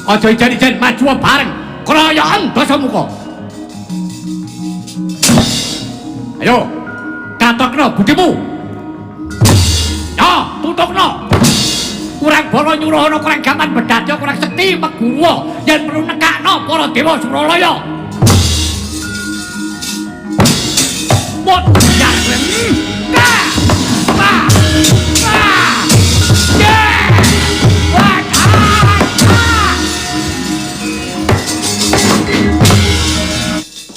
Aja ijen-ijen maju bareng keroyokan Dasamuka. Ayo, katokno budimu. Ya, tutukno. Kurang bala nyuruhana kurang gaman bedadya kurang sekti meguruwa yen perlu nekakno para dewa Suralaya. Mot jar ka. Ba. Ba. Ye.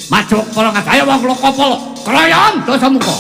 Maju kala ngadaya wong lokopol keroyokan Dasamuka.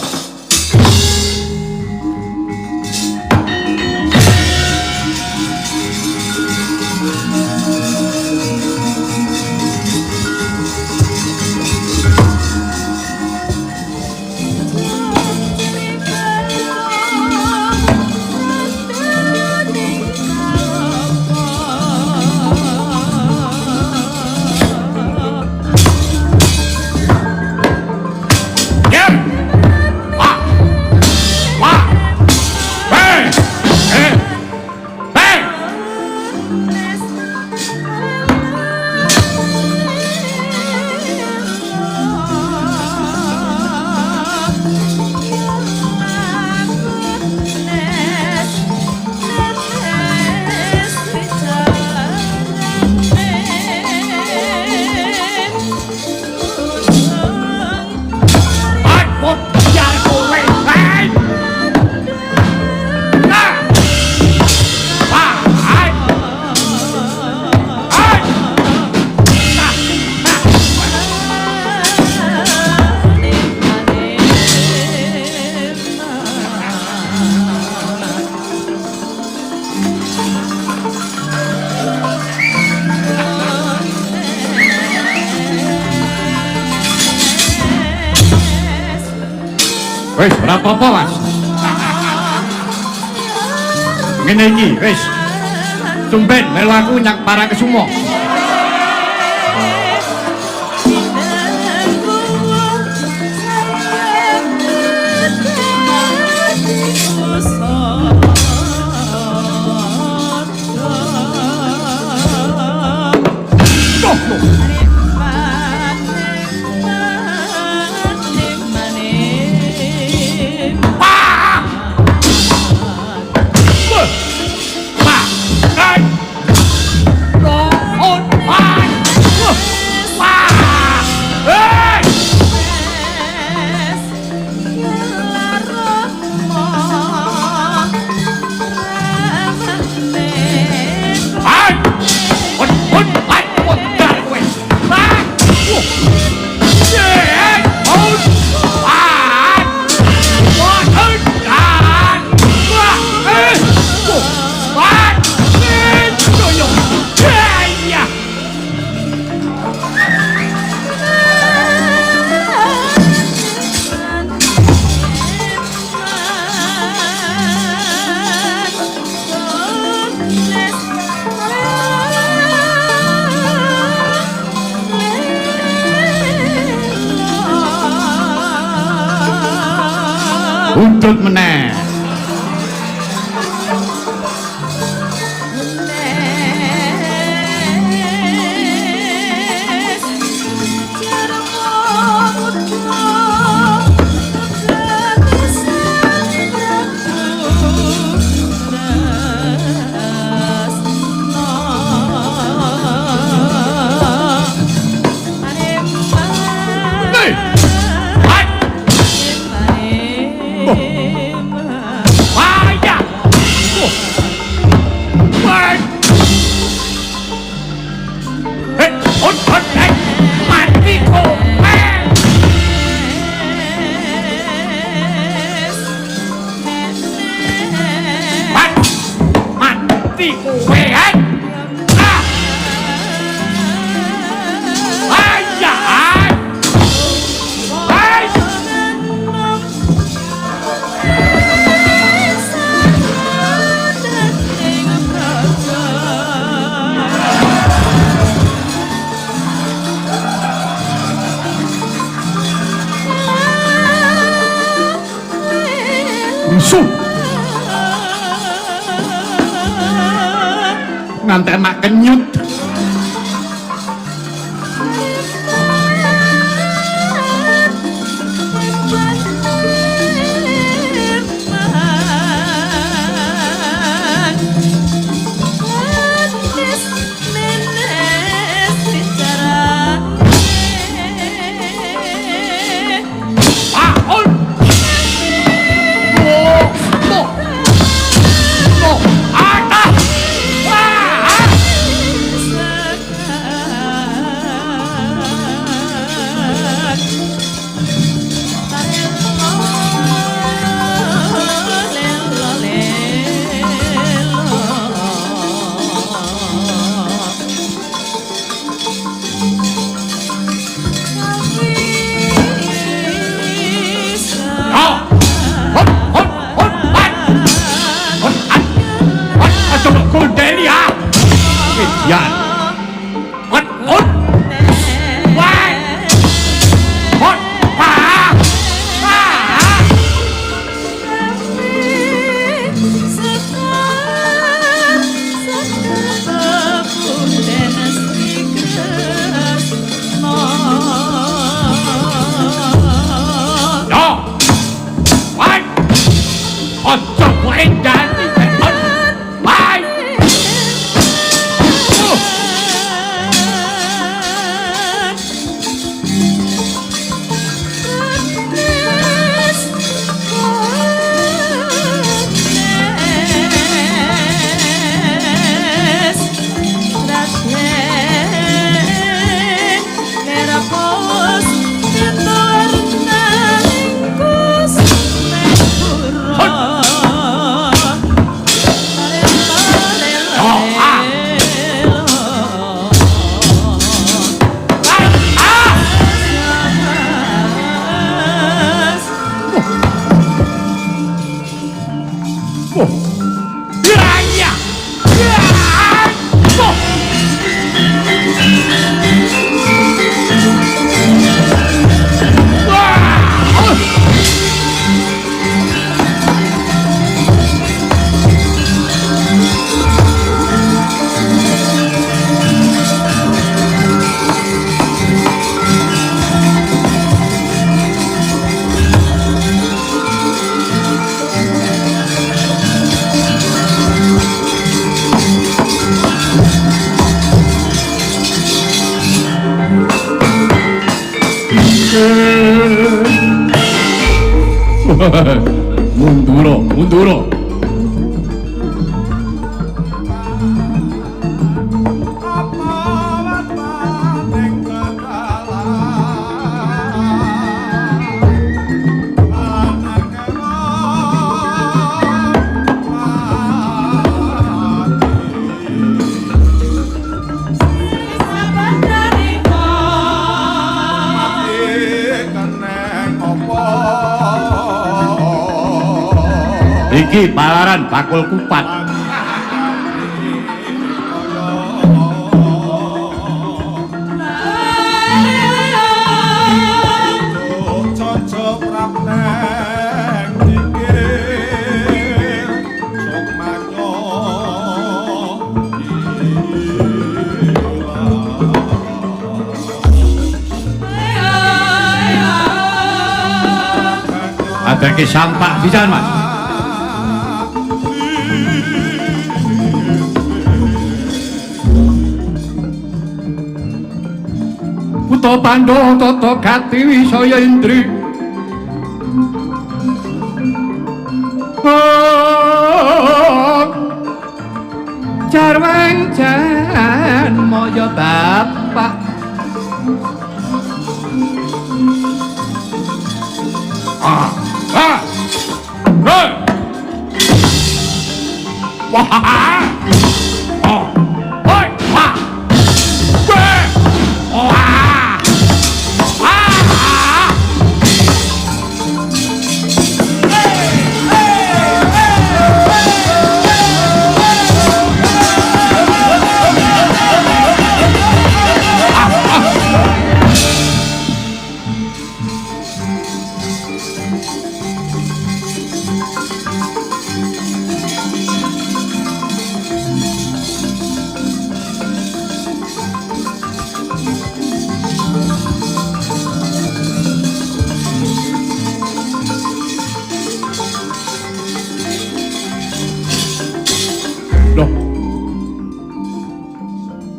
Wis ora apa-apa, Mas. Ngene iki, wis. Tumben melu aku nyang Parangkesuma. Udut meneh. nganti emak kenyut. Munduro. Iki palaran bakul kupat. Ada ke sampah di sana, Mas. Puto Pandhawa tata gati wisaya indri. Jarweng jan moyo bapak. Wah! Oh! Oi! Wah! Oh!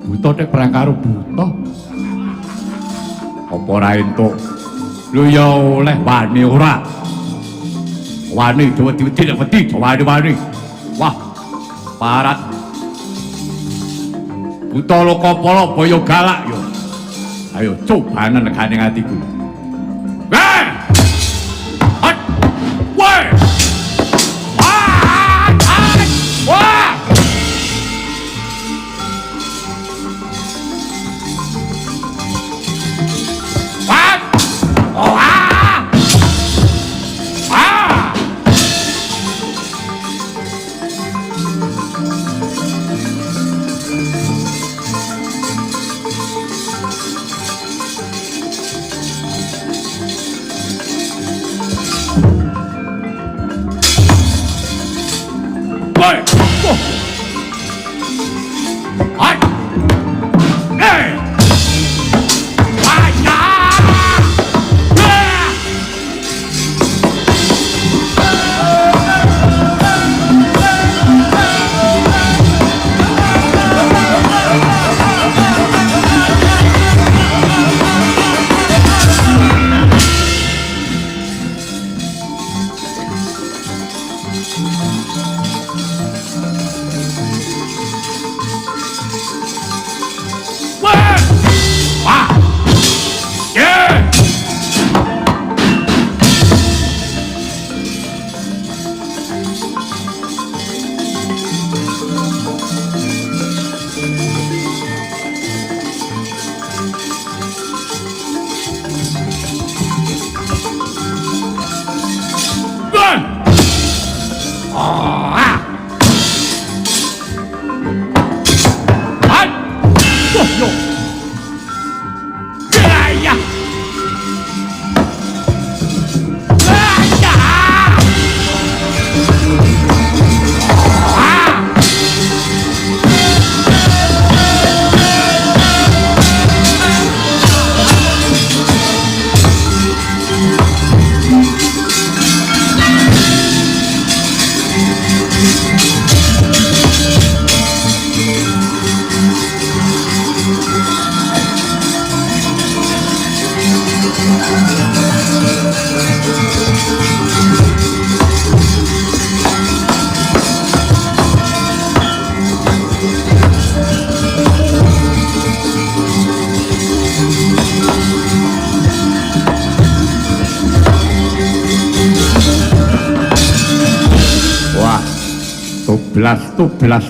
buta nek perang karo buta. Apa ora entuk? Lho ya oleh wani ora. Wani wedi-wedi nek wedi wani-wani. Wah, parat. Buta Lokapala boyo galak yo. Ayo cobanen negane atiku. Weh! Hot! Weh! Wah! Wah! What? Oh, ah! Ah! Woi! Wah! Hot! Hey!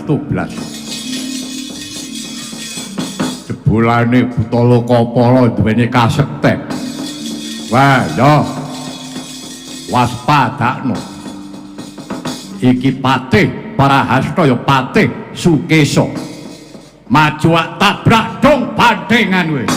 Tublas. Jebulane Buta Lokapala duweni kasekten. Wah, yo. Waspadakno. Iki Patih Parahasta ya Patih Sukesa. Maju tabrak dong bandengan wis.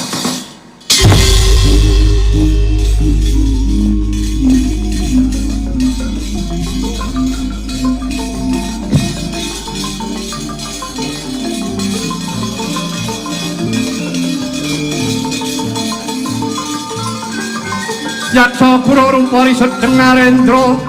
Yaksa Kura Rumpari Sedeng Narendra.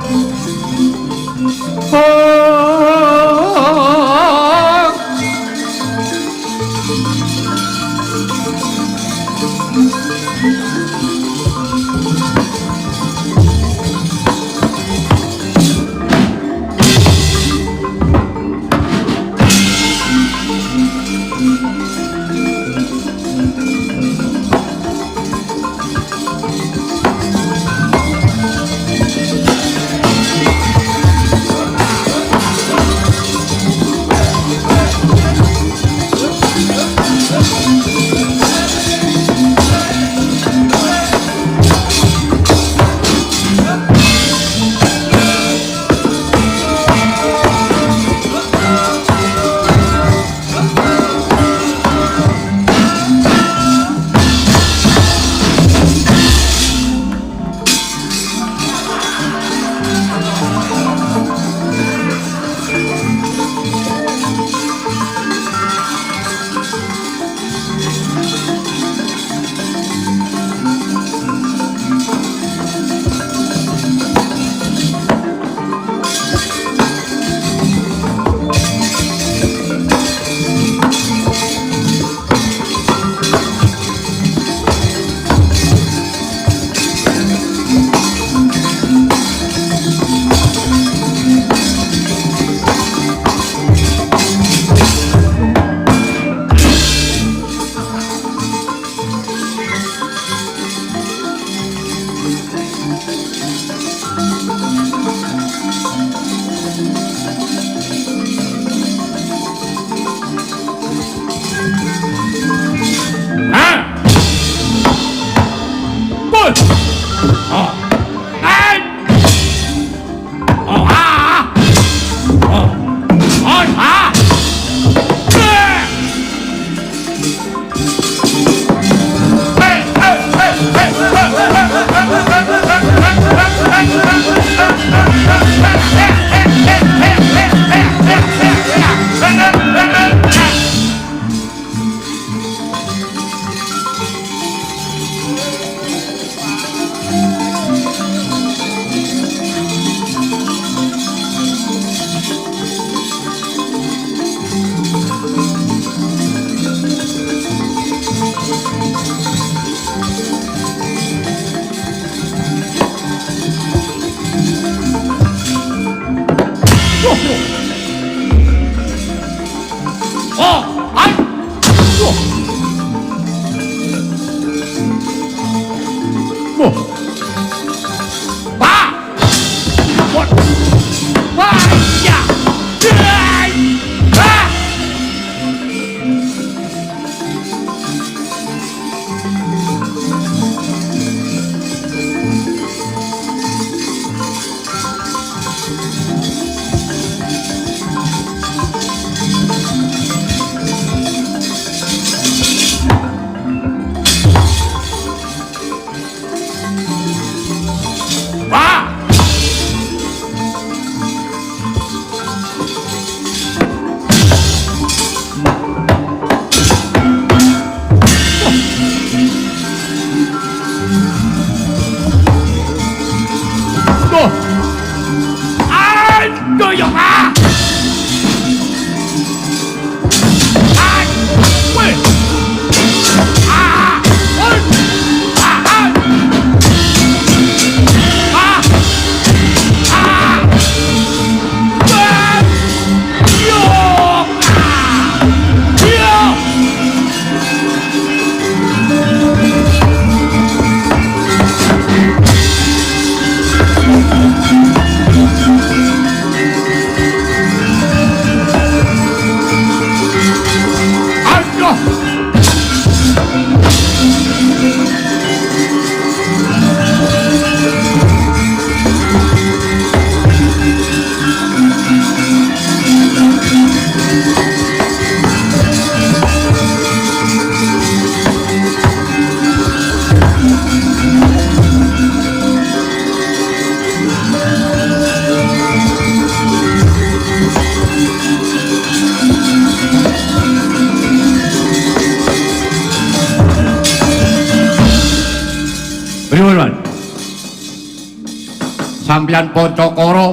sampeyan Pancakara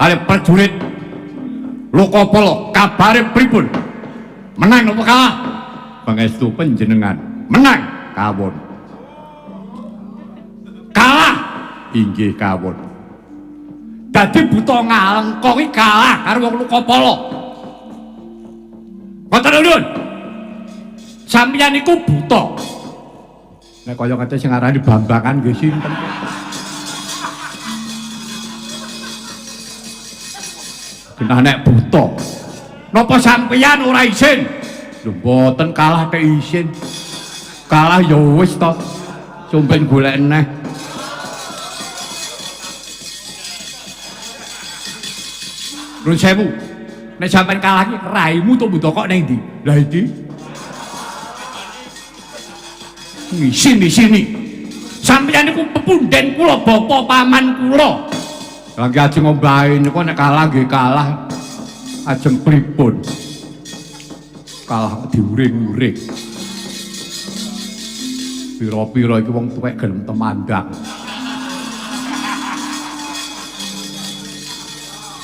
kali prajurit Lokapala kabare pripun? Menang apa kalah? Pangestu panjenengan menang kawon. Kalah inggih kawon. Dadi Buta Ngalengka iki kalah karo wong Lokapala. Ngoten nuwun. Sampeyan iku buta. Nek kaya ngene sing arani Bambangan nggih sinten? Genah nek buta. Napa sampeyan ora isin? Lho mboten kalah tek isin. Kalah ya wis to. Sumpen golek neh. Nuwun sewu. Nek sampeyan kalah iki raimu to buta kok nang ndi? Lah iki. Sini. Sampeyan niku pepunden kula, bapa paman kula. Lagi ajeng ngombahe niku nek kalah nggih kalah. Ajeng pripun? Kalah diuring-uring. Pira-pira iki wong tuwek gelem temandang.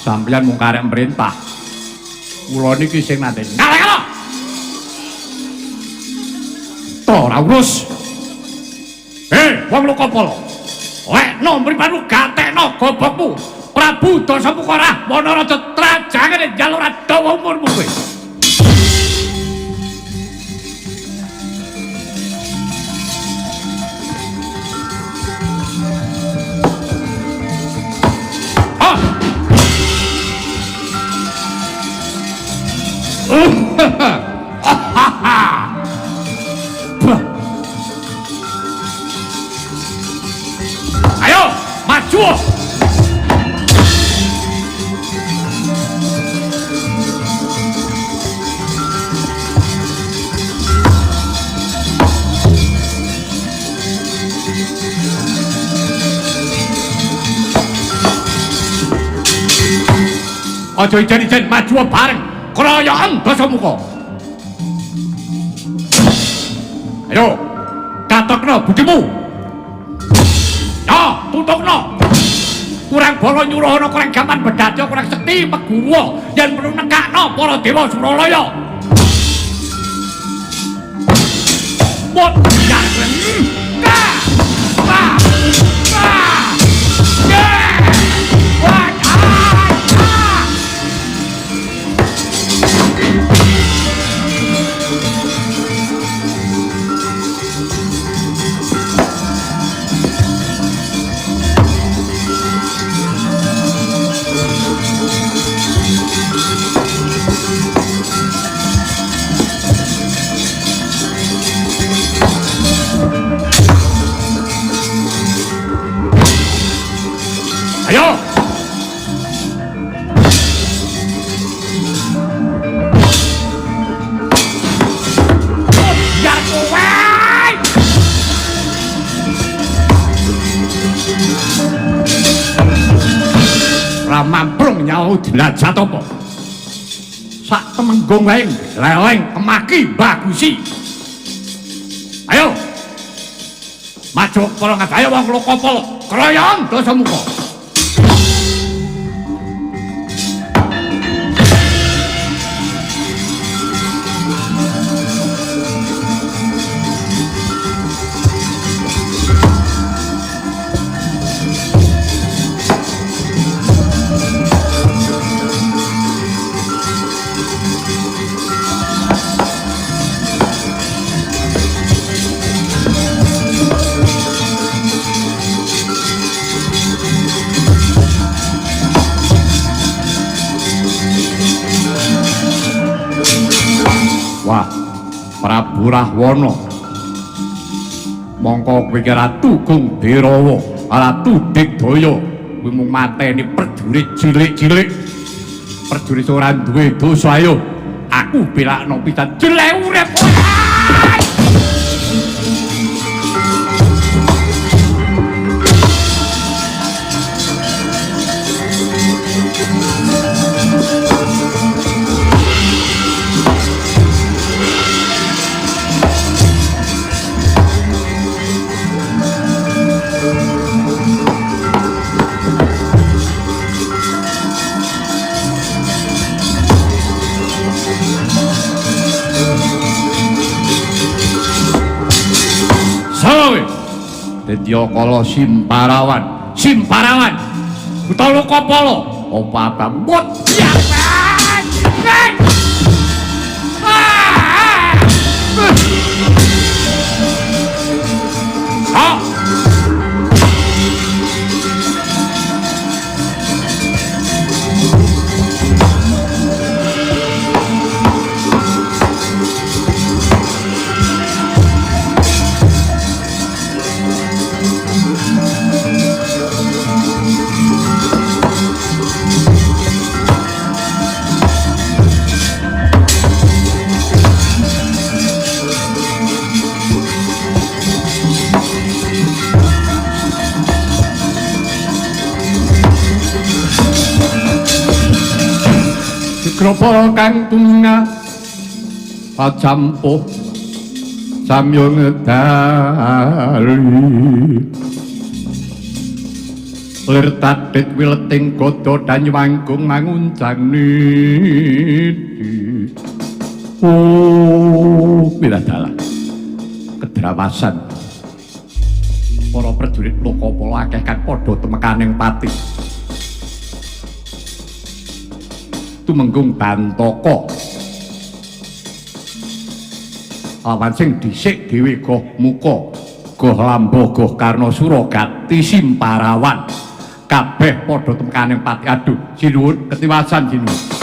Sampeyan mung karek merintah. Kula niki sing nate. Ngalah. To ora urus. Wong Lokapala. Lekno mripatmu gatekno gobokmu. Prabu Dasamuka Wanaraja trajangane njaluk dawa umurmu kowe. Ayo, maju! Aja ijen-ijen maju bareng keroyokan Dasamuka. Ayo, katokno budimu. Ya, tutukno. Kurang bala nyuruhana, kurang gaman bedadya, kurang sekti meguwa yen perlu nekakno para dewa Suralaya. Mot ya ka. Ayo! Ya kowe! Ramamprung nyawu dilajat apa? Sak temenggung wae leleng kemaki bagusi. Ayo! Maju para ngadaya wong Lokapala, keroyokan Dasamuka. Wah, Prabu Rahwana. Mongko kowe iki Ratu Gungdirawa, Ratu Digdaya, kowe mung mateni prajurit cilik-cilik. Prajurit ora duwe dosa ayo. Aku belakno pisan jelek urip. Sedyakala Simparawan utawa Lokapala apa mut Kropo kang tunga pacampuh samyo ngedali lir tatit wileting godo danyuwanggung manguncani pidadalah kedrawasan para prajurit Lokapala akeh kang padha temekaning pati tumenggung Bantaka lawan sing dhisik dhewe goh muka goh lamba goh Karnasura Gati Simparawan kabeh padha temekaning pati aduh sinuwun ketiwasan sinuwun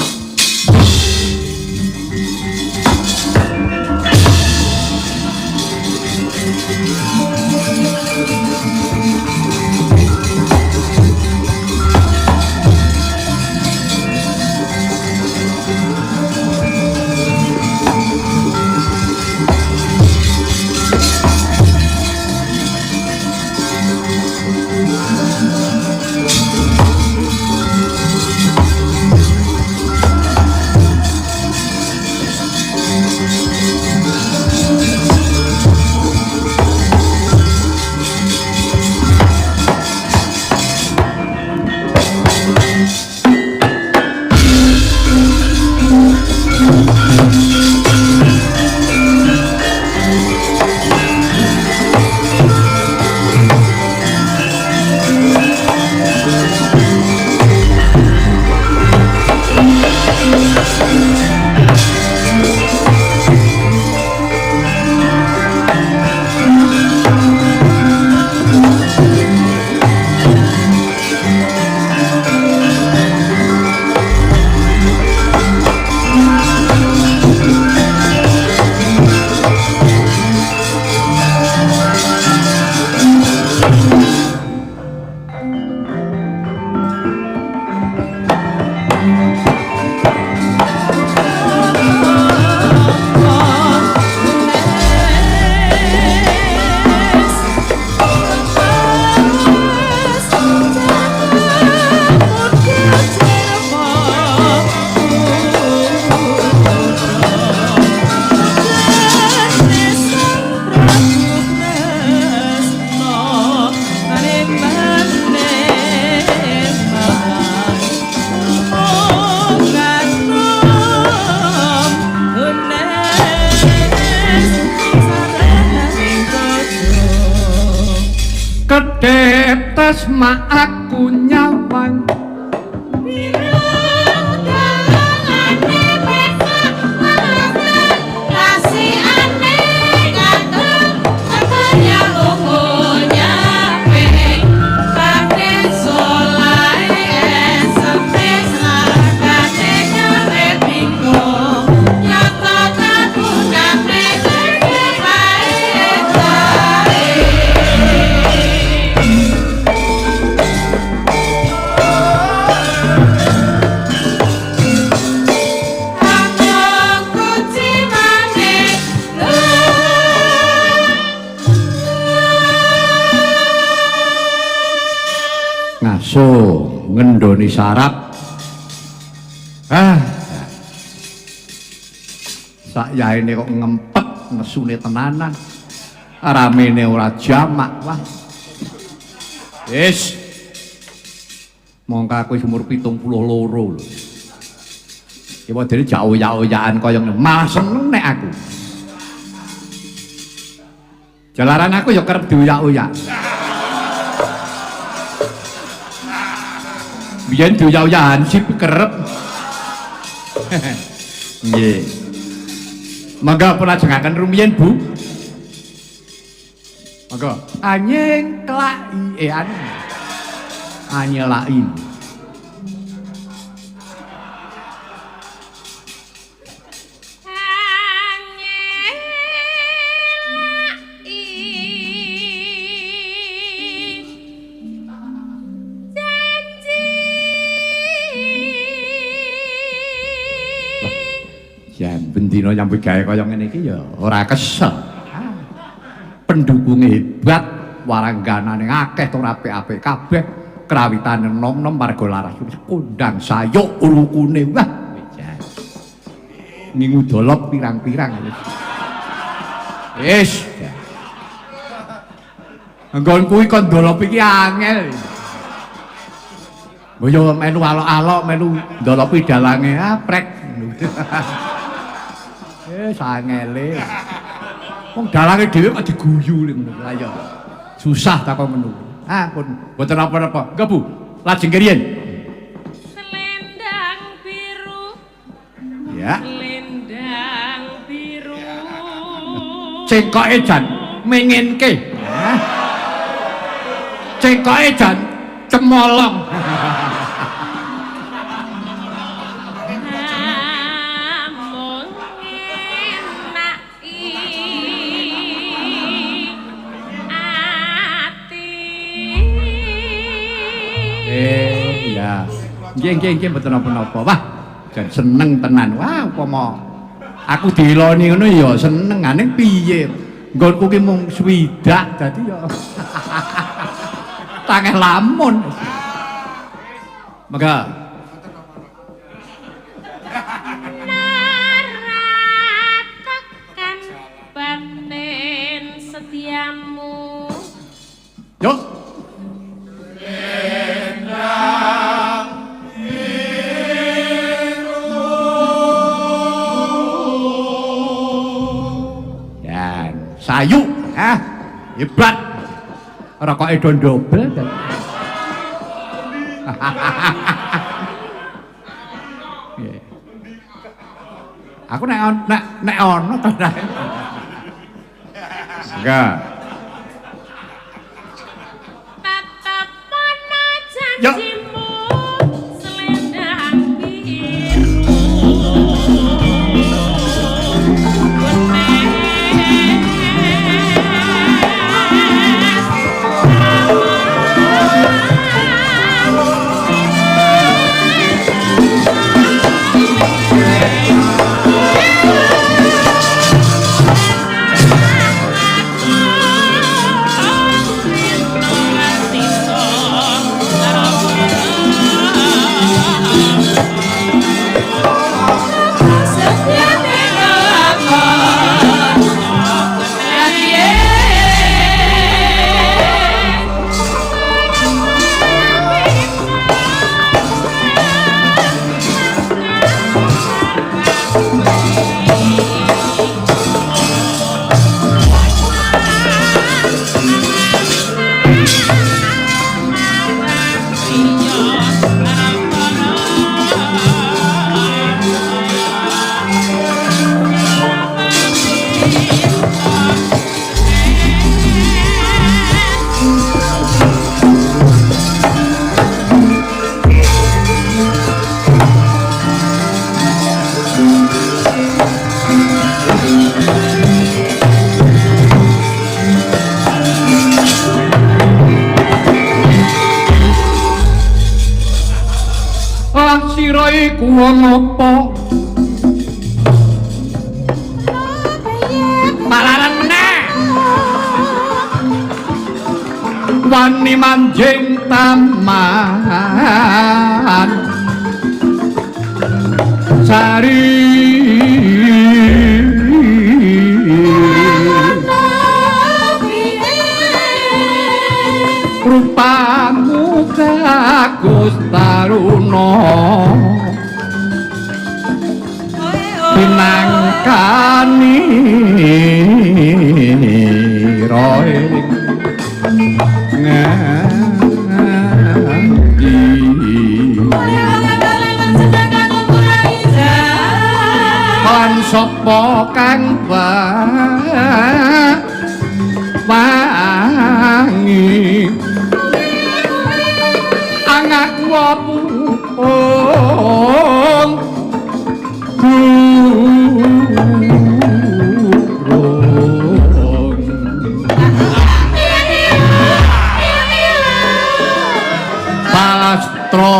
tasma aku nyawang ngaso ngendoni sarap sak yaene kok ngempet nesune tenanan ramene ora jamak wah wis mongko aku umur 72 lho iki modele jak oyak-oyakan kaya malah seneng nek aku jalaran aku ya kerep dioyak-oyak biyen diuyah-uyahan sip kerep. Nggih. Mangga pun ajengaken rumiyin, Bu. Mangga. Anyeng klaki anyelaki. Bendina nyambut gawe kaya ngene iki ya ora kesel. Pendukung hebat, warangganane akeh tur apik-apik kabeh, krawitane nom-nom marga laras kondang sayuk ulukune. Wah, ningu dolop pirang-pirang. Wis. Nggon kuwi kon dolop iki angel. Boyo melu alok-alok melu ndolopi dalange aprek. Sangele. Wong dalange dhewe kok diguyu ngono lha ya. Susah takon menu. Pun mboten apa-apa. Enggak, Bu. Lajeng keriyen. Selendang biru. Ya. Selendang biru. Cengkoke jan mengenke. Cengkoke jan cemolong. Nggih mboten napa-napa. Wah, jan seneng tenan. Wah, upama aku diloni ngono ya senengane piye. Nggonku ki mung swidak dadi ya tangeh lamun. Maka naratakan batin setiamu. Yo. Sayu, hebat. Rokoke do ndobel. Aku nek ono to. Enggak. Tetep ana janjimu selendang biru. Sira iku wong apa? Malaran meneh. Wani manjing taman. Sari rupamu kagus taruna pinangkani roe nganti kang wangi anakku pupung Pastro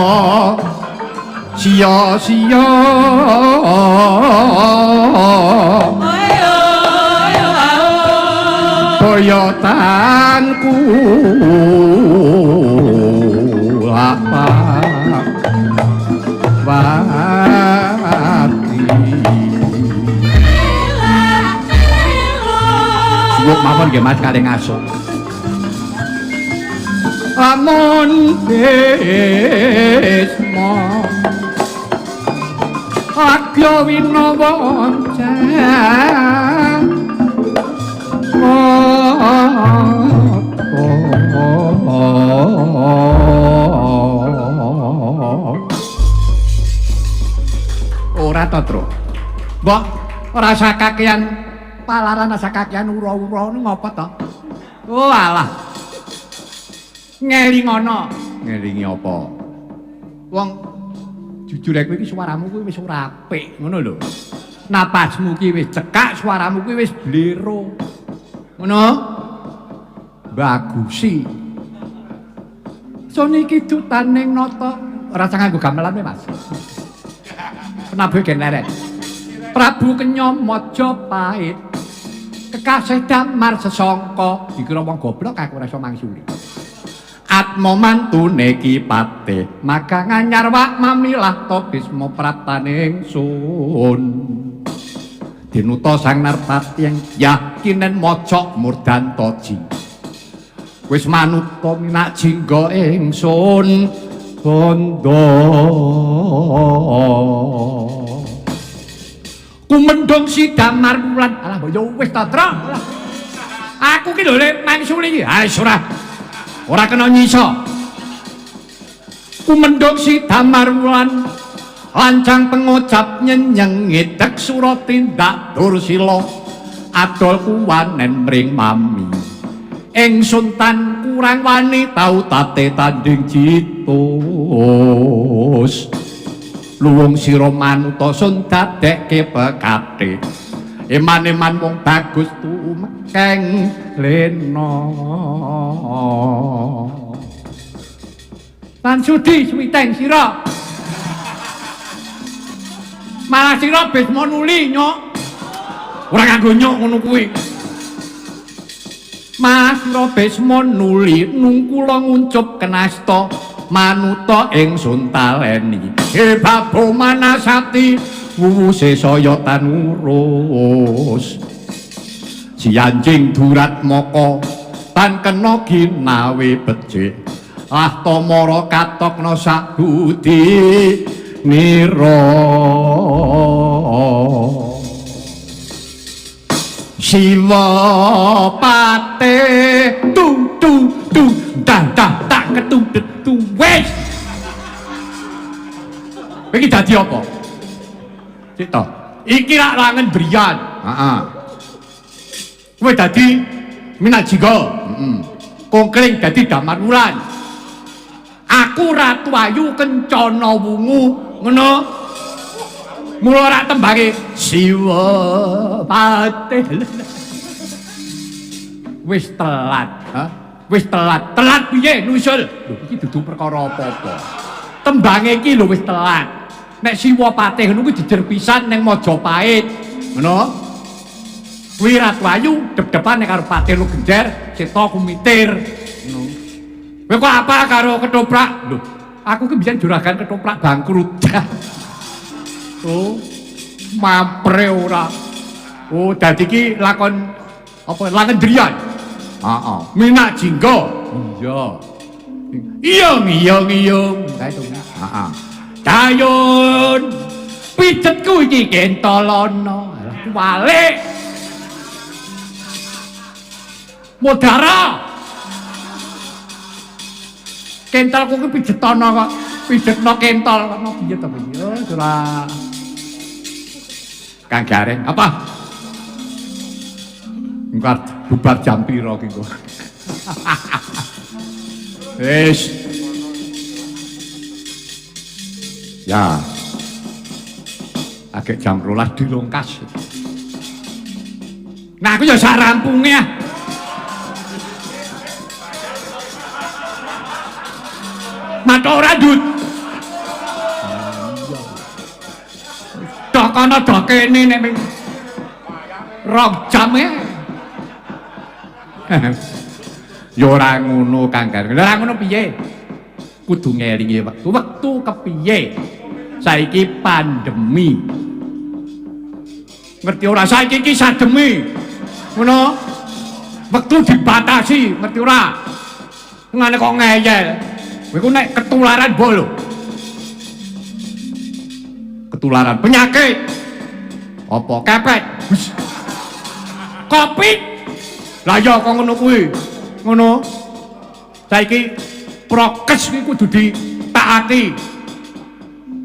sia-sia boyotanku apa wati suwuk mawon nggih Mas kalih ngaso amun desmo agya winawanca ora to, Tru. Mbok ora sakakean palaran sakakean ura-ura niku ngopo to? Oh alah. Ngelingono. Ngelingi apa? Wong jujur kowe iki swaramu kuwi wis ora apik, ngono lho. Napasmu ki wis cekak, swaramu ki wis blero. Ngono? Bagusi. Sone iki dutaning nata ora sang nganggo gamelan Mas. Penabuh gen leret. Prabu Kenya Majapahit. Kekasih Damar sesangka dikira wong goblok aku ora iso mangsuli. Atma mantune Kipate maka nganyar wak mamilah to Bisma prataning sun. Dinuta sang Narpati yang yakinen mojok murdantoji wis manuta minak jingga ingsun bondo kumendhong si Damar Wulan alah mbok yo wis ta Tru aku ki lho lek mangsuli iki ha ora kena nyisa kumendhong si Damar Wulan lancang pengucap nyenyeng ngedek surat tindak dursila adol kuwanen mring mami ingsun tan kurang wani tau tate tanding jitus luwung sira manuta sun dadekke pekate eman-eman wong bagus tumekeng lena tan sudi suwiteng sira malah sira Bisma nuli nyok ora nganggo nyok ngono kuwi malah sira Bisma nuli nungkula nguncup kenasta manuta ingsun taleni babo manasati wuwuse saya tan urus si anjing durat moko tan kena ginawe becik ah tamara katokna sak budi nira Siwa pate tung tung tung dan tak ketung detung wes iki dadi apa sik to iki lak langen brian heeh kowe dadi minajiga kongkling dadi Damar Wulan aku Ratu Ayu Kencana Wungu ngono mula ora tembange siwa pate wis telat ha wis telat piye nusul lho iki dudu perkara apa-apa tembange iki lho wis telat nek siwa patih ngono kuwi dijer pisan ning Majapahit ngono kuwi Ratu Ayu dep-depan karo Patih Lu Genjer Seta Kumitir ngono kowe kok apa karo ketoprak lho aku ki biyen juragan ketoprak bangkrut oh mampre ora oh dadi ki lakon apa langen drian heeh minak jingga iya kae to heeh Dayun pijetku iki kentolono walik modara kentalku ki pijetono kok pijetno kentol kono piye to piye ora Kang Gareng apa Engko bubar jam pira ki kok. Wis. Ya. Agek jam 12 dilongkas. Nah aku ya sak rampunge ah. Mata ora ndut. Dok ana dok kene nek ping 2 jam e. Ya ora ngono Kang Gareng. Lah ngono piye? Kudu ngelingi wektu. Wektu kepiye? Saiki pandemi. Ngerti ora saiki iki sademi. Ngono. Wektu dibatasi, ngerti ora? Ngene kok ngeyel. Kowe ku nek ketularan bolo. Ketularan penyakit. Apa kepet? Covid. Lah ya kok ngono kuwi. Ngono. Saiki prokes iki kudu ditaati.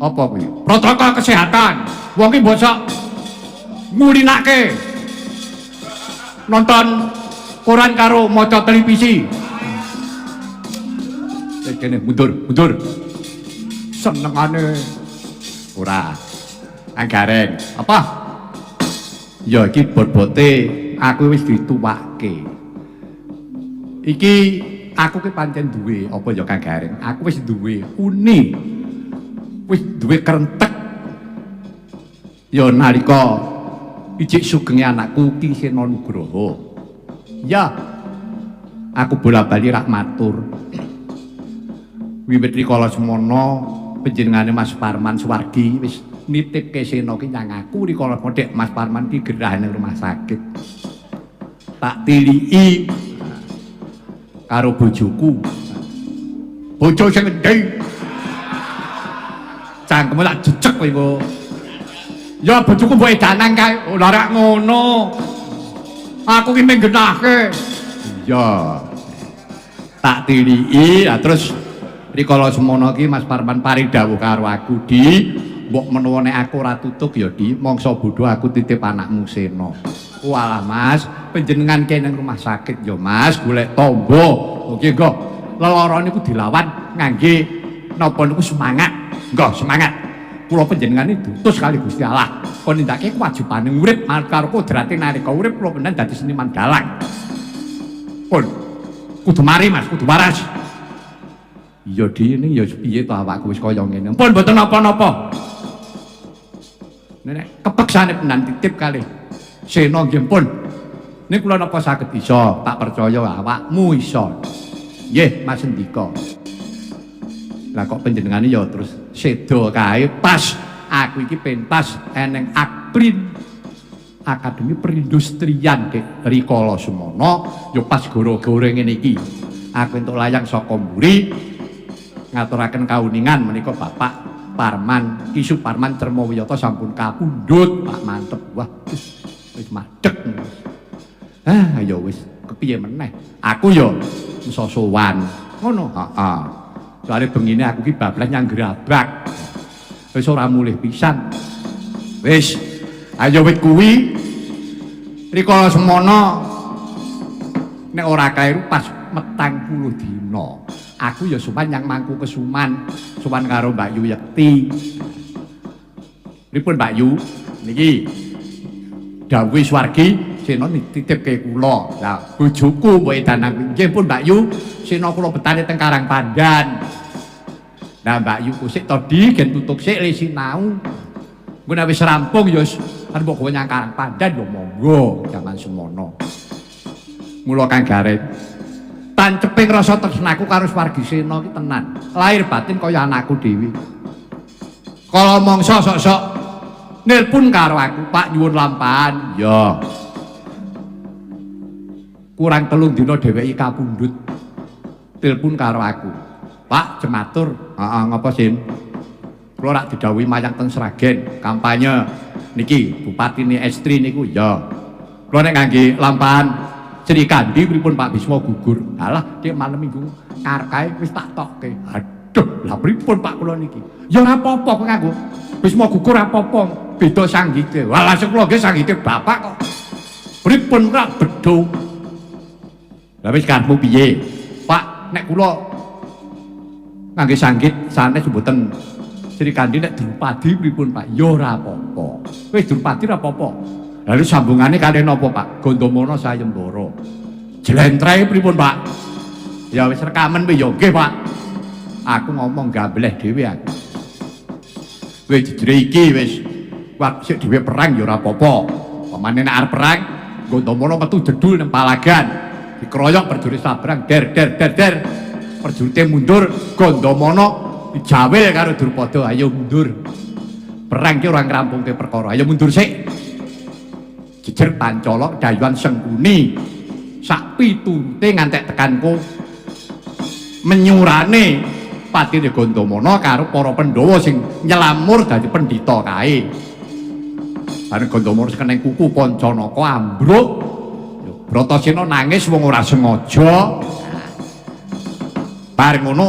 Apa kuwi? Protokol kesehatan. Wong ki mbosok ngulinake. Nonton koran karo maca televisi. Kene mundur. Senengane ora. Anggareng. Apa? Ya iki bot-bote aku wis dituwake. Iki aku ki pancen duwe apa ya Kang Gareng. Aku wis duwe uni. Wis duwe krentek. Ya nalika ijik sugenge anakku Ki Sena Nugroho. Ya. Aku bola-bali rak matur. Wiwit rikala semono panjenengane Mas Parman Suwardi wis nitipke Sena ki nyang aku rikala modhek Mas Parman ki gerah ning rumah sakit. Tak tiliki karo bojoku. Bojo sing endi? Cangkeme tak jejeg kowe kok. Ya bojoku mbok edanan kae. Ora rak ngono. Aku ki mung genahke. Iya. Tak tiliki terus rikala semono ki Mas Parman paring dawuh karo aku, Di, mbok menawa nek aku ora tutuk ya Di, mangsa bodho aku titip anakmu Sena. Walah Mas, panjenengan kene nang rumah sakit ya Mas, golek tombo. Oke, nggo. Lelara niku dilawan ngangge napa niku semangat. Nggo, semangat. Kula panjenengan diutus kali Gusti Allah. Kon nindakake kewajibane urip karo kodrate nalika urip kula panjenengan dadi seniman dalang. Pun kudu mari Mas, kudu waras. Iya Di, ini ya piye to awakku wis kaya ngene. Pun mboten napa-napa. Nek kepeksane penan titip kali Sena nggih pun. Nek kula napa saged iso, tak percaya awakmu iso. Nggih, Mas Ndika. Lah kok panjenengane ya terus sedo kae pas aku iki pentas eneng Akprin Akademi Perindustrian rikala semono ya pas goro-gore ngene iki. Aku entuk layang saka mburi ngaturaken kauningan menika Bapak Parman Ki Suparman Cermawiyata sampun kapundhut. Pak mantep. Wah, wis madhek. Ya wis kepiye meneh. Aku ya iso sowan. Ngono, heeh. Soale bengine aku ki bablas nyang gerabak. Wis ora mulih pisan. Wis, ayo wit kuwi rikala semono nek ora kairu pas metang 10 dina. Aku ya sowan yang Mangku Kesuman, sowan karo Mbak Yu Yekti. Pripun Mbak Yu? Niki dawuh Swargi Sena nitipke kula. Lah bojoku mbok edanang nggih pun Mbak Yu, Sena kula betane teng Karang Pandan. Nah Mbak Yu kusik to Di gen tutuk sik le sinau. Engko nek wis rampung ya arep mbok gawe nyang Karang Pandan ya monggo jaman semono. Mula Kang Gareng tanceping rasa tresnaku karo Swargi Sena ki tenan. Lahir batin kaya anakku dhewe. Kala mangsa sok-sok nelpon karo aku, Pak nyuwun lampahan. Ya. Kurang 3 dina dheweke kapundhut. Telepon karo aku. Pak jematur, heeh ngapa Sin? Kula rak didhawuhi mayang teng Sragen, kampanye niki Bupatine Estri niku ya. Kula nek ngangge lampahan Sri Kandi pripun Pak Bisma gugur. Alah, dik malam minggu karep kae wis tak tokke. Aduh, lah pripun Pak kula niki? Ya ora apa-apa kok nganggo Bisma gugur ora apa-apa. Beda sanggite. Wah, langsung kula nggih sanggite bapak kok. Pripun kok bedho? Lah wis karepmu piye? Pak, nek kula ngangge sanggit sanes mboten Sri Kandi nek Drupadi pripun Pak? Ya ora apa-apa. Wis Drupadi ora apa-apa. Lalu sambungane kalian napa Pak? Gandamana sayembara. Jlentrehe pripun Pak? Ya wis rekamen piye ya nggih Pak. Aku ngomong gambleh dhewe aku. Wis jejere iki wis kuat sik dhewe perang ya ora apa-apa. Pamane nek arep perang, Gandamana metu jedul nang palagan. Dikeroyok prajurit sabrang der. Prajurite mundur, Gandamana dijawil karo Drupada, ayo mundur. Perang ki ora ngrampungke perkara. Ayo mundur sik. Jejer Pancala dayuhan Sengkuni. Sak piturute ngantek tekanku menyurane patine Gandamana karo para Pandhawa sing nyelamur dadi pendhita kae. Bareng Gandamana keneng kuku Pancanaka ambruk. Bratasena nangis wong ora sengaja. Bareng ngono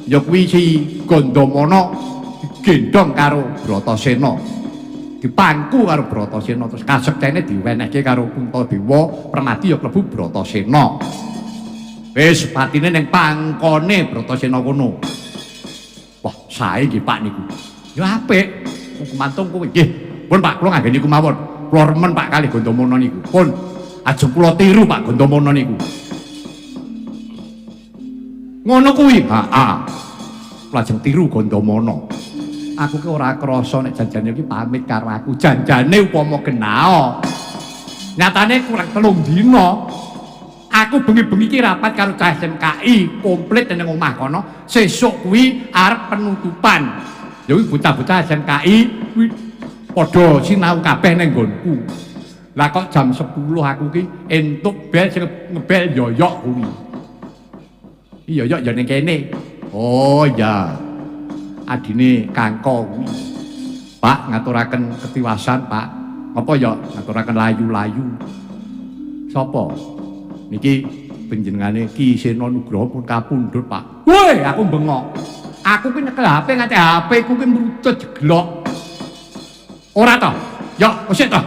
ya kuwi si Gandamana digendhong karo Bratasena. Dipangku karo Bratasena terus kasektene diwenehke karo Puntadewa Permati ya klebu Bratasena. Wis patine ning pangkone Bratasena kono. Wah, sae nggih Pak niku. Ya apik. Kumantung kowe nggih. Pun Pak kula ngangge niku mawon. Kula remen Pak kalih Gandamana niku. Pun ajeng kula tiru Pak Gandamana niku. Ngono kuwi. Heeh. Lajeng tiru Gandamana. Aku ki ora krasa nek janjane iki pamit karo aku. Janjane upama genao. Nyatane kurang 3 dina. Aku bengi-bengi ki rapat karo cah SMKI komplit ning omah kono. Sesuk kuwi arep penutupan. Ya kuwi bocah-bocah SMKI kuwi padha sinau kabeh ning nggonku. Lah kok jam 10 aku ki entuk bel sing ngebel yoyok kuwi. Yoyok ya ning kene. Oh ya. Adine Kangko kuwi. Pak ngaturaken ketiwasan, Pak. Apa ya ngaturaken layu-layu. Sapa? Niki panjenengane Ki Sena Nugraha pun kapundhut, Pak. Woi, aku bengok. Aku ki nyekel HP nganti HP ku ki mrucut jeglok. Ora to? Ya, wis to.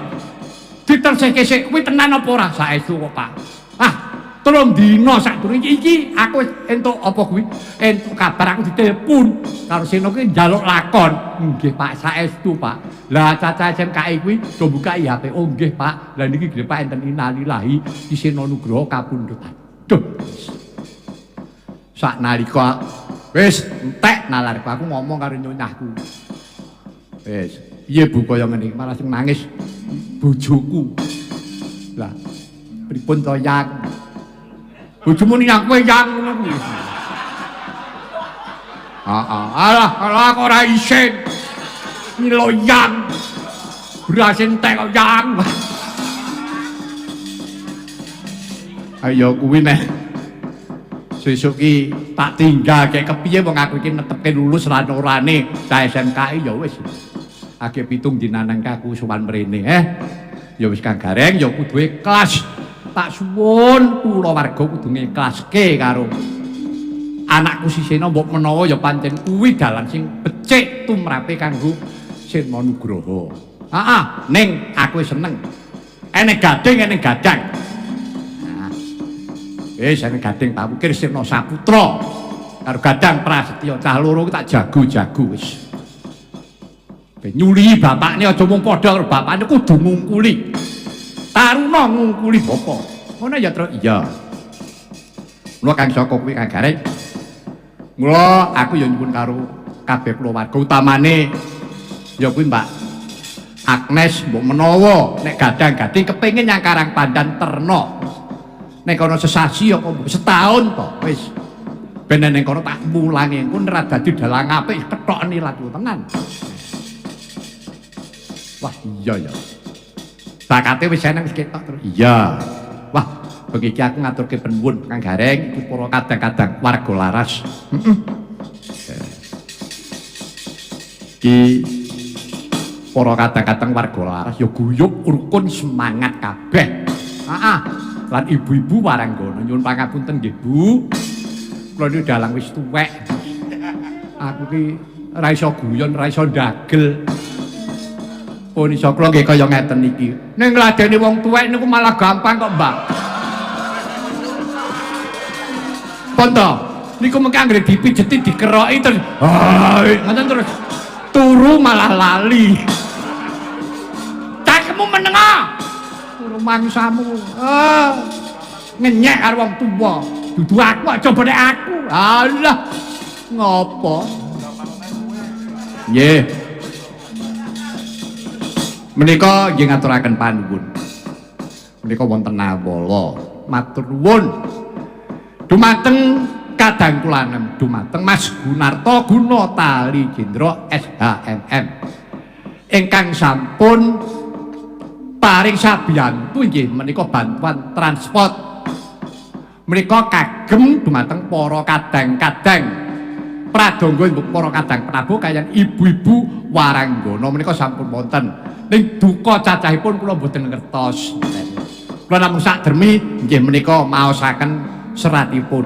Ditersihke sik kuwi tenan apa ora saestu kok, Pak? Ah, 3 dina sadurunge iki aku wis entuk apa kuwi? Entuk kabar aku ditelepon karo Sena kuwi njaluk lakon. Nggih Pak, saestu Pak. Lah Caca SMKI kuwi do buka HP. Oh nggih Pak. Lah niki nggih Pak enten innalillahi Ki Sena Nugraha kapundhut. Duh. Saknalika wis entek nalarku aku ngomong karo nyonyahku. Wis, piye Bu kaya ngene malah sing nangis bojoku. Lah, pripun to Yang? Bojomu nyang kowe Yang ngono kuwi. Alah kok ora isin. Milo Yang. Beras entek kok Yang. Ayo kuwi nek sesuk ki tak tinggalke kepiye wong aku iki netepke lulus lan orane cah SMKI ya wis. Age 7 dinanan aku sowan mrene ya wis Kang Gareng ya kudu ikhlas. Tak suwun kula warga kudu ngiklaske karo anakku si Sena mbok menawa ya pancen kuwi dalan sing becik tumrape kanggo Sena Nugraha. Heeh, ning aku seneng. Enek gading enek gadang. Sane gading tak ukir Sirna Saputra karo Gadang Prasetya cah loro tak jago-jago wis. Ben nyuli bapakne aja mung padha karo bapakne kudu ngungkuli. Taruna ngungkuli bapak. Ngono ya, Tru? Iya. Mula Kang Saka kuwi Kang Gareng. Mula aku ya nyuwun karo kabeh keluarga utamane ya kuwi Mbak Agnes mbok menawa nek gadang-gading kepengin nyang Karang Pandan terna. Nek kono sesasi apa setahun to wis ben ning kono tak mulangi engko ora dadi dalang apik kethok nilat tenan. Wah iya ya. Bakate wis seneng wis ketok terus. Iya. Wah, bengi iki aku ngaturke penuwun Kang Gareng iku para kadang-kadang warga laras. Heeh. Ki para kadang-kadang warga laras ya guyub rukun semangat kabeh. Heeh. Lan ibu-ibu waranggono nyuwun pangapunten nggih Bu. Kula niku dalang wis tuwek. Aku ki ora iso guyon, ora iso ndagel. Pun iso kula nggih kaya ngeten iki. Ning ngladeni wong tuwek niku malah gampang kok, Mbak. Ponto, niku mengke anggere dipijeti dikeroki terus ngoten terus turu malah lali. Cakemu menenga. Turu mangsamu. Ngenyek karo wong tuwa. Dudu aku coba nek aku. Alah. Ngopo? Nggih. Menika nggih ngaturaken panuwun. Menika wonten nawala. Matur nuwun. Dumateng kadang kula nem dumateng Mas Gunarto Gunatali Jendra SHMM. Ingkang sampun paring sabiyantu nggih menika bantuan transport. Menika kagem dumateng para kadang-kadang pradangga para kadang Prabu kaliyan ibu-ibu waranggana menika sampun wonten. Ning duka cacahipun kula mboten ngertos. Kula namung sakdermi nggih menika maosaken seratipun.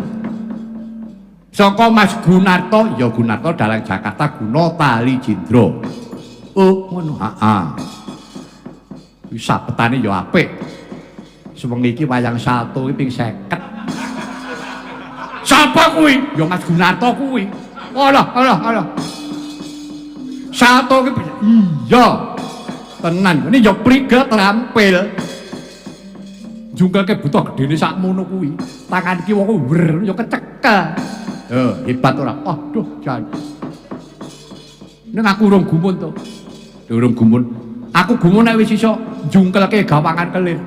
Saka Mas Gunarto, ya Gunarto dalang Jakarta Gunatali Jendra. Oh, ngono. Heeh. Wis sabetane ya apik. Sewengi iki wayang salto iki ping 50. Sapa kuwi? Ya Mas Gunarto kuwi. Alah. Salto iki iya. Tenan, ini ya priga terampil. Jungkelke buta gedene sakmono kuwi. Tangan iki wong wer ya kecekel. Hebat ora? Aduh, jan. Ning aku urung gumun to. Urung gumun. Aku gumun nek wis iso jungkelke gawangan kelir.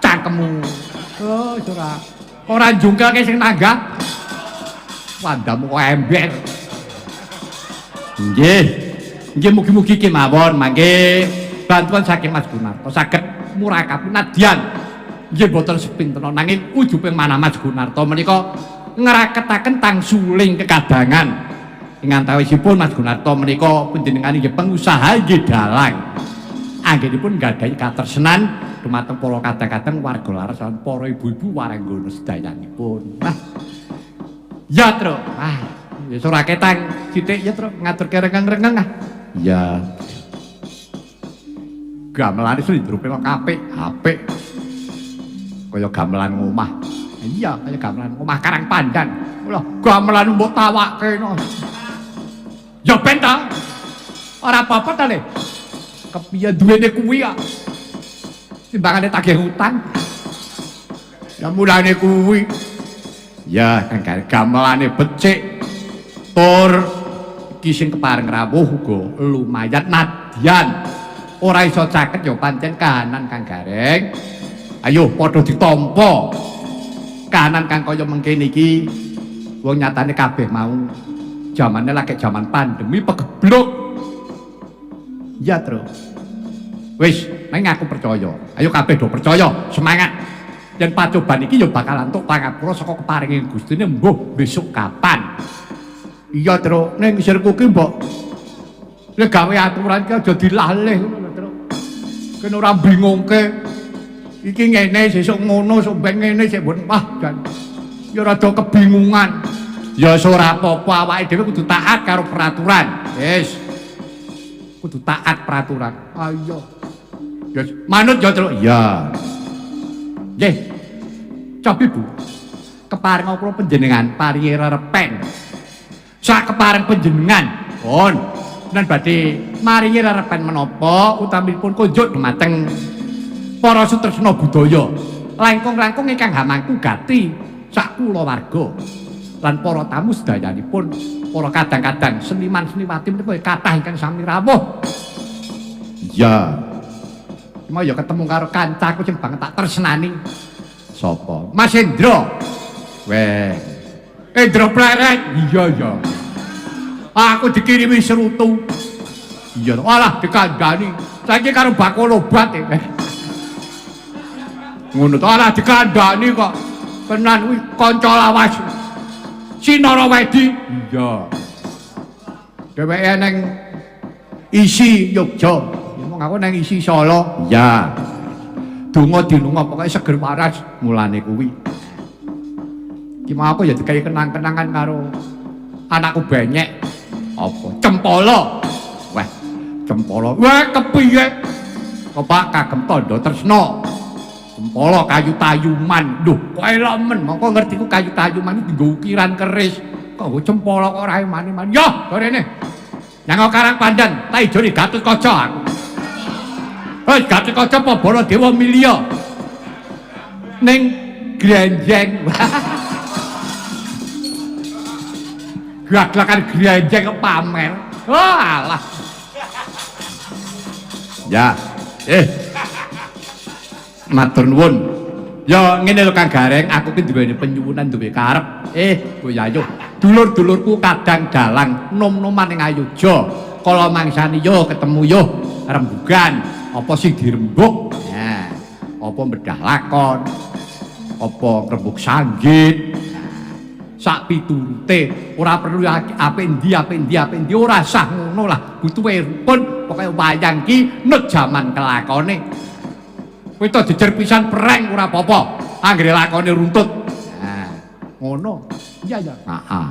Cangkemmu. Oh, ora. Ora jungkelke sing tanggap. Wandamu kok ember. Nggih. Nggih mugi-mugi kemawon mangke bantuan saking Mas Gunarto saged murakapi nadyan nggih boten sepinten nanging ujuping manah Mas Gunarto menika ngraketaken tangsuling kekadangan ing antawisipun Mas Gunarto menika panjenengan nggih pengusaha nggih dalang anggenipun nggadahi katresnan dumateng para kadang-kadang warga laras lan para ibu-ibu waranggana sedayanipun. Nah ya Tru, ya ora ketang sithik ya Tru ngaturke rengeng-rengeng ah. Ya. Gamelan iso ndrupeno apik. Kaya gamelan omah. Iya, kaya gamelan omah Karang Pandan. Lho, gamelan mbok tawakke no. Ya ben ta. Ora apa-apa ta Le. Kepiye duwene kuwi kok. Timbangane tagih utang. Ya mulane kuwi. Ya, kan gamelane becik. Tur iki sing kepareng rawuh uga lumayan nadyan. Ora iso caket ya pancen kahanan Kang Gareng. Ayo padha ditampa. Kahanan kang kaya mengkene iki wong nyatane kabeh mau jamane lagi jaman pandemi pegeblok. Ya, Tru. Wis, nang aku percaya. Ayo kabeh do percaya, semangat. Yen pacoban iki ya bakal entuk pangapura saka keparinging Gustine mbuh besok kapan. Iya, Tru, ning sirku ki mbok nek gawe aturan ki aja dilalih ngono lho, Tru. Kene ora bingungke. Iki ngene sesuk ngono, sok ben ngene sik mbon jan. Ya rada kebingungan. Ya ora apa-apa, awake dhewe kudu taat karo peraturan. Wis. Kudu taat peraturan. Ayo. Ya manut ya, Tru. Iya. Nggih. Cobi Bu. Keparing kula panjenengan paringi rerepen. Sak kepareng panjenengan pun nan badhe maringi rerepen menapa utaminipun kunjuk dumateng para sutresna budaya langkung-langkung ingkang hamangku gati sak kulawarga lan para tamu sedayanipun para kadang-kadang seniman-seniwati menika kathah ingkang sami rawuh. Iya. Cuma ya ketemu karo kancaku sing banget tak tresnani. Sapa? Mas Hendra. Weh. Hendra Pleret. Iya. Aku dikirimi serutu. Iya, walah dikandani. Saiki karo bakul obat e. Ngono to, alah dikandani kok. Tenan kuwi kanca lawas. Sinara Wedi. Iya. Dheweke nang isi Yogya. Ya mong aku nang isi Solo. Iya. Donga dinunga pokoke seger waras mulane kuwi. Ki mau aku ya dikai kenang-kenangan karo anakku Benyek. Apa? Cempala. Wah, Cempala. Wah, kepiye? Kepak kagem tandha tresna. Cempala kayu tayuman. Duh, kowe lemen, mongko ngerti ku kayu tayuman iki nggo ukiran keris. Kok cempala kok ora mani-mani. Yo, gorene. Nyang Karang Pandan, tak ijoni Gatotkaca aku. Hei, Gatotkaca apa Baladewa Milya? Ning Grenjeng. Gaglakan Grenjeng pamer. Oh, alah. Ya, matur nuwun. Ya ngene lho Kang Gareng, aku ki duwe penyuwunan duwe karep. Boyayo, dulur-dulurku kadang dalang nom-noman ning Ayodya. Kala mangsani yo ketemu yo rembugan, apa sing dirembug? Nah, apa mbedah lakon? Apa rembug sanggit? Sak piturute ora perlu ape endi ora sah ngono lah butuhe rupun pokoke wayang ki nek jaman kelakone kowe to jejer pisan pereng ora apa-apa anggere lakone runtut nah ngono iya ya heeh